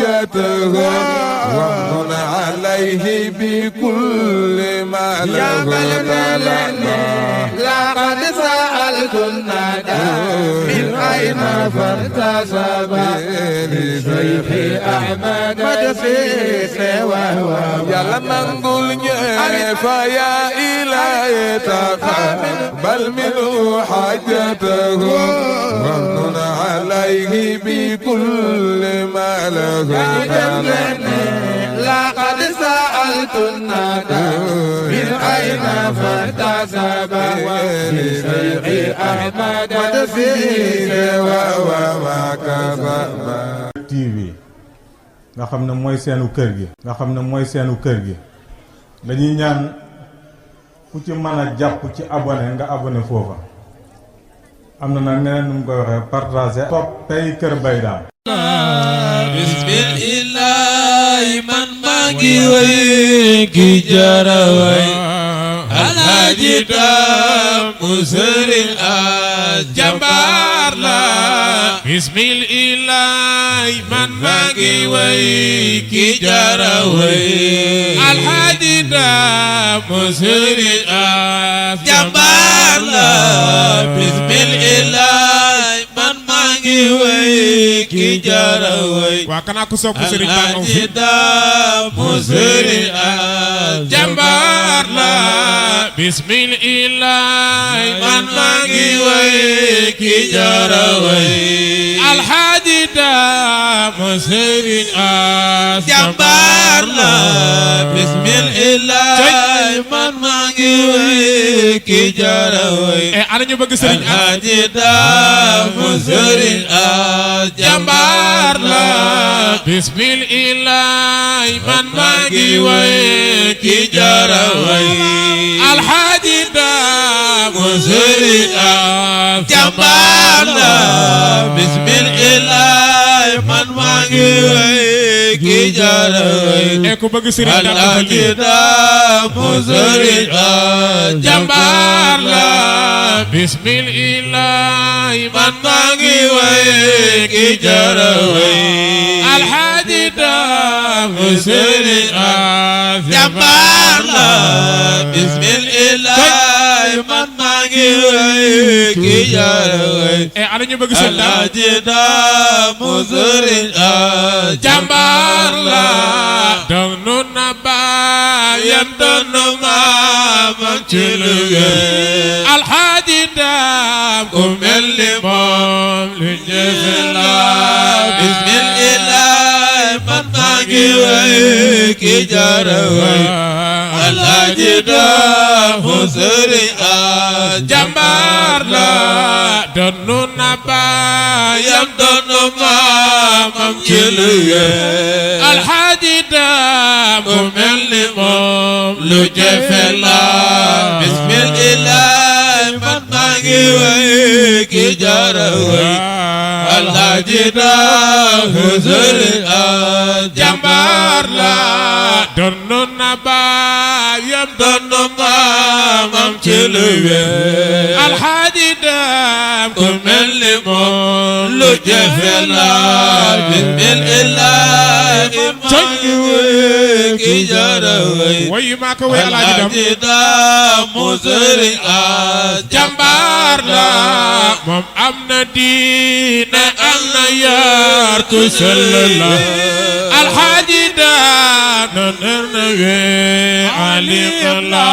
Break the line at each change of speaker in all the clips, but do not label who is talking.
حاجته وامن عليه بكل ما له
لقد سألت الندى من أين فارتسب لشيخ أحمد مدسيس وهو
يلا نقولني فيا إلهي تقبل منه حاجته وامن عليه بكل ما له
لقد سألت الندى من أين فارتسب لشيخ أحمد مدسيس وهو
TV nga xam ne mooy seenu kër gi dañuy ñaan ku ci mën a jàpp ci abonné nga abonné foofa am na nag neneen nu mu koy waxee partagé toppay Kër Mbaye Dame
bismillah man maa ngi way ki jara way Alaaji Daamu Sëriñ jàmbaar la bismillah man maa ngi way ki jara way Alaaji Daamu Sëriñ jàmbaar la bismillah man maa ngi way ki jara way waa kana ko sopp Sëriñ Daamu Sëriñ jàmbaar la bismillah man maa ngi way ki jara way Alaaji Daamu Sëriñ jàmbaar la bismillah man maa ngi way ki jara way ana ñu bëgg Sëriñ Alaaji Daamu Sëriñ jàmbaar la bismillah man maa ngi way ki jara way Alaaji Daamu Sëriñ jàmbaar la bismillah man maa ngi way ki jara way ku bëgg Sëriñ Alaaji Daamu Sëriñ jàmbaar la bismillah man maa ngi way ki jara way Alaaji Daamu Sëriñ jàmbaar la bismillah man maa ngi way ki jara way ana ñu bëgg Sëriñ Alaaji Daamu Sëriñ jàmbaar la doonu na baayam doonu maamam ci liggéey Alaaji Daam ku mel ni moom lu jëfe la bismillah man maa ngi way ki jara way Alaaji Daamu Sëriñ jàmbaar la doonu na baayam doonu maamam ci liggéey Alaaji Daam ku mel ni moom lu jëfe la bismillah man maa ngi way ki jara way Alaaji Daamu Sëriñ jàmbaar la doonu na baayam doonu maamam ci liggéey Alaaji Daam ku mel ni moom lu jëfe la bismillah maa ngi way ki jara way way maa ko way Alaaji Daamu Sëriñ jàmbaar la moom am na diine am na yar ku sell la Alaaji Daam na we alim la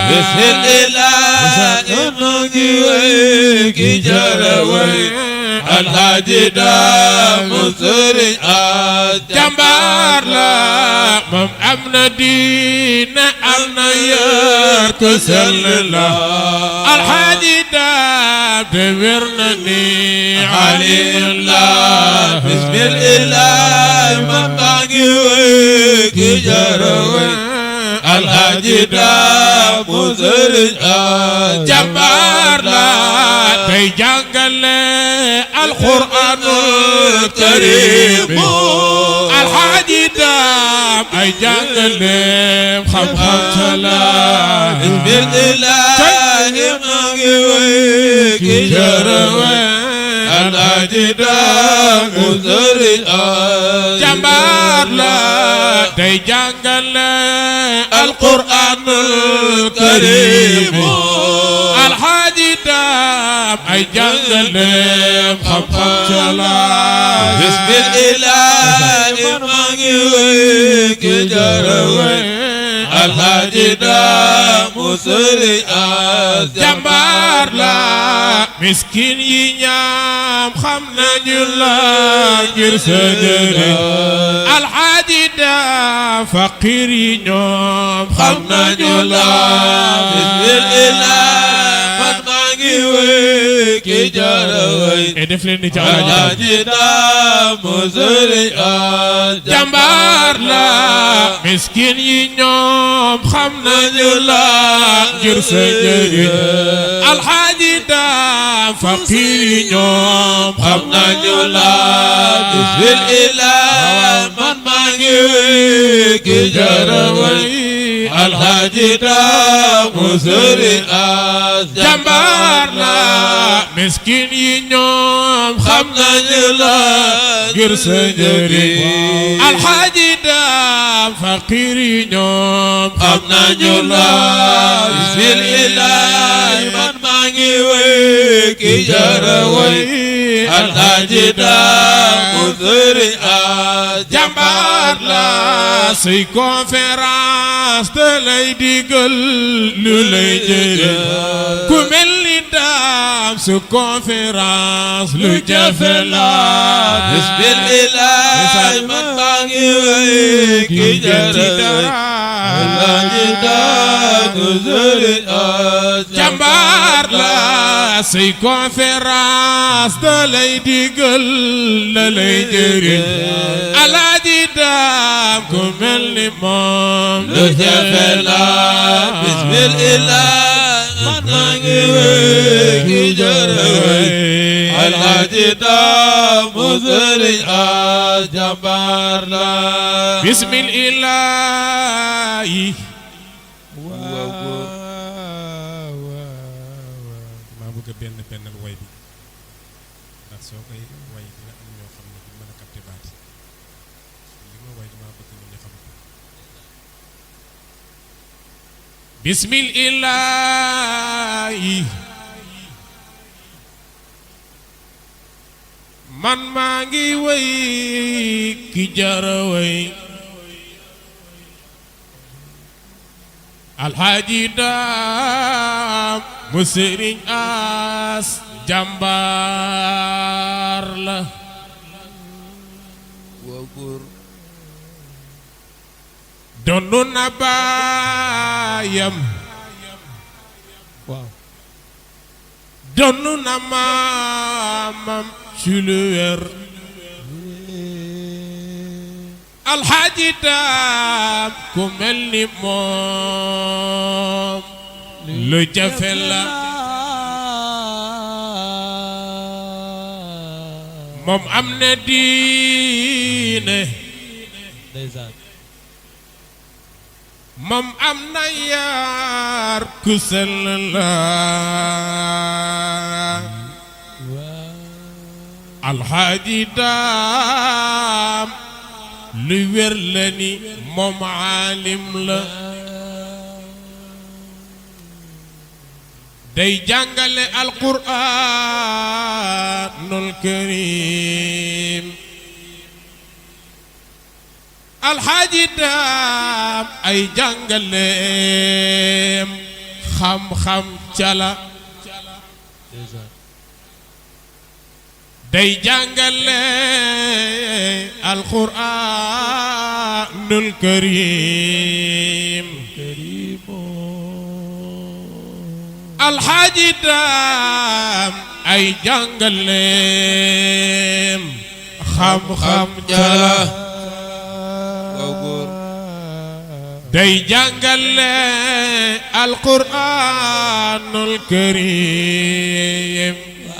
bismillah maa ngi way ki jara way Alaaji Daamu Sëriñ jàmbaar la moom am na diine am na yar ku sell la Alaaji Daam te wér na ni alim la bismillah man maa ngi way ki jara way Alaaji Daamu Sëriñ jàmbaar la tey jàngale Alxuraanul Kariim Alaaji Daam ay jàngaleem xam-xam tala bismillah maa ngi way ki jara way alxaaji daamu sëriñ jàmbaar la day jàngale alquraanul kariim alxaaji daam ay jàngale xam-xam ca la bismillaahi maa ngi wéy ki jara wéy alxaaji daamu sëriñ jàmbaar la miskin yi ñaam xam nañu la ngir sa jëriñ alxaaji daam faqir yi ñoom xam nañu la bismillah man maa ngi wéy ki jara wéy def leen ni ci alxaaji daamu sëriñ jàmbaar la miskin yi ñoom xam nañu la ngir sa njëriñ alxaaji daam faqir yi ñoom xam nañu la bismillah man maa ngi wéy ki jara wéy alxaaji daamu sëriñ jàmbaar la miskin yi ñoom xam nañu la ngir sa njëriñ alxaaji daam faqir yi ñoom xam nañu la bismillah man maa ngi wéy ki jara wéy alxaaji daamu sëriñ jàmbaar la say conférence te lay digal lu lay jëriñ ku mel ni daam su conférence lu jafe la bismillah man maa ngi wéy ki jara alxaaji daamu sëriñ jàmbaar la say conférence te lay digal la lay jëriñ alxaaji daam ku mel ni moom lu jafe la bismillah man maa ngi wéy ki jara wéy alxaaji daamu sëriñ jàmbaar la bismillah maa bëgg benn way bi ndax soo koy way dina am ñoo xam ne du mën a capté baat li ma way dama bëgg ñu xam ko bismillah man maa ngi way ki jara way alxaaji daam mu sëriñ jàmbaar la donnu na baayam donnu na maamam ci lu wér alxaaji daam ku mel ni moom lu jafe la moom am na diine moom am na yar ku sell la alxaaji daam lu wér la ni moom aalim la day jàngale alquraanul karim alxaaji daam ay jàngaleem xam-xam cala day jàngale alquraanul karim alxaaji daam ay jàngaleem xam-xam cala day jàngale alquraanul karim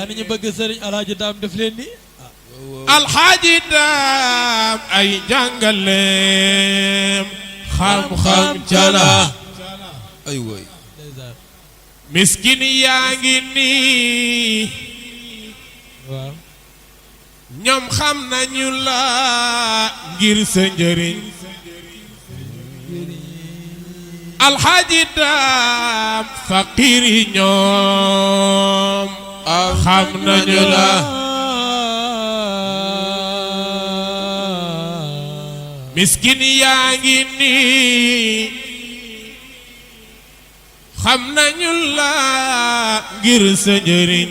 ani ñu bëgg sëriñ alxaaji daam def leen ni
alxaaji daam ay jàngaleem xam-xam cala
ay woy
miskin yaa ngi nii
waaw
ñoom xam nañu la ngir sa njëriñ alxaaji daam faqiir yi ñoom xam nañu la miskin yaa ngi nii xam nañu la ngir sa njëriñ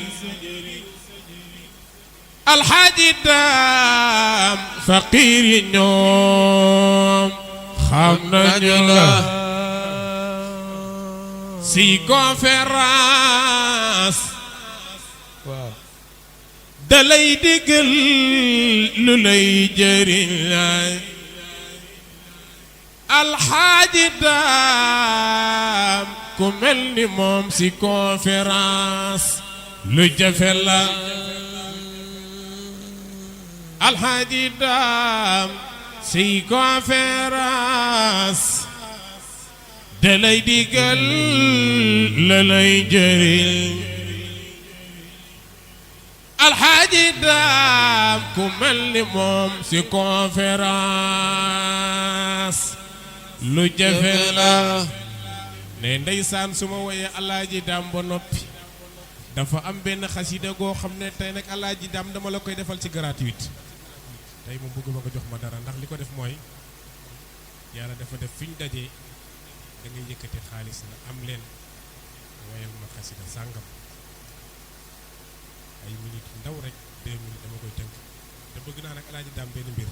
alxaaji daam faqiir yi ñoom xam nañu la si conférence da lay digal lu lay jëriñ la alxaaji daam ku mel ni moom si conférence lu jafe la alxaaji daam si conférence da lay digal la lay jëriñ alxaaji daam ku mel ni moom si conférence lu jafe la ne ndeysaan su ma woyee alaaji daam ba noppi dafa am benn xasida goo xam ne tey nag alaaji daam dama la koy defal ci gratuite tey moom bëgg ma nga jox ma dara ndax li ko def mooy yàlla dafa def fi ñu dajee da ngay yëkkati xaalis na am leen woyal ma xasida sàngam ay minutes ndaw rek 2 minutes dama koy tënk te bëgg naa nag alaaji daam benn mbir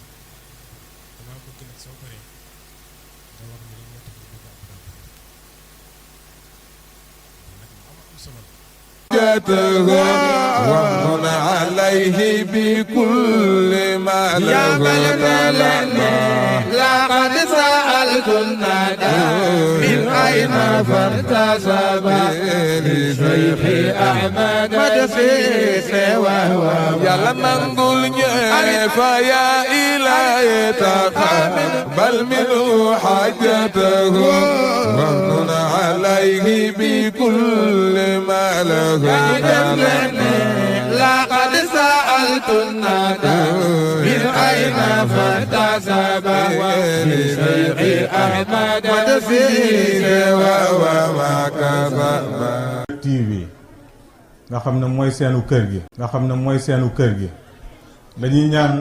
dama bëgg nag soo paree nga wax ni moo tax bëgg ab nag am solo
ومن عليه بكل ما له
لقد سألت الندى من أين فارتسب لشيخ أحمد مدسيس وهو
يلا نقول فيا إلهي تقبل منه حاجته ومن عليه بكل ما له
لقد سألت الندى من أين فارتسب لشيخ أحمد مدسيس وهو ما كسب
TV nga xam ne mooy seenu kër gi dañuy ñaan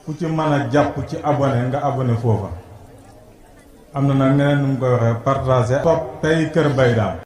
ku ci mën a jàpp ci abonné nga abonné foofa am na nag neneen nu mu koy waxee partager topp tey Kër Mbaye Dame